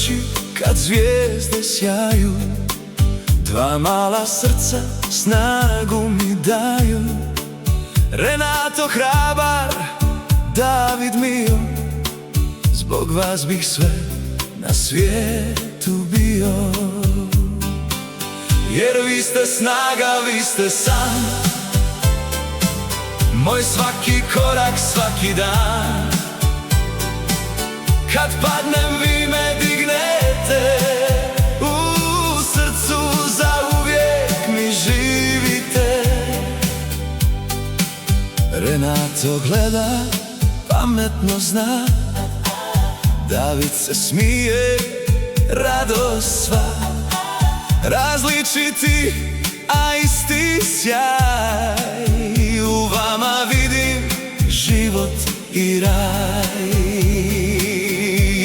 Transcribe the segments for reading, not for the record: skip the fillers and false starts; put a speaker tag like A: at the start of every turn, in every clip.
A: noći kad zvijezde sjaju, dva mala srca snagu mi daju. Renato hrabar, David mio, zbog vas bih sve na svijetu bio. Jer vi ste snaga, vi ste san, moj svaki korak, svaki dan. Kad padnem vi me dignete, u srcu zauvijek mi živite. Renato gleda, pametno zna, David se smije, radost sva. Različiti, a isti sjaj, u vama vidim život i raj.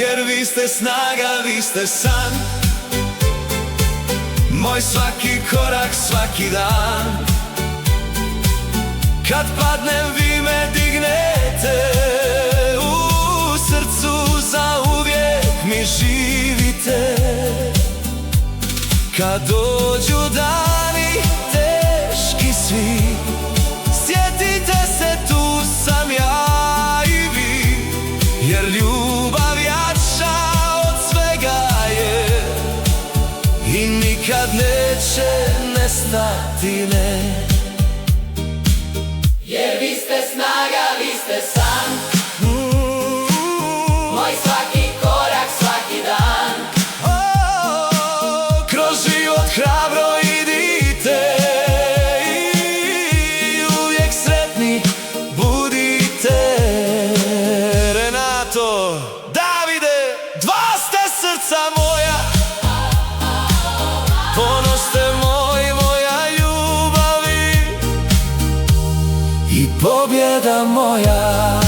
A: Jer vi ste snaga, vi ste san, moj svaki korak, svaki dan. Kad padnem vi me dignete, u srcu zauvijek mi živite. Kad dođu dani teški svi, sjetite se, tu sam ja i vi. Jer ljubav jača od svega je i nikad neće nestati, ne.
B: Jer vi ste snaga, vi ste san, moj svaki korak, svaki dan.
A: Kroz život hrabro idite i uvijek sretni budite. Renato, Davide, dva ste srca moja, ponos ste moj, moja ljubavi i pobjeda moja.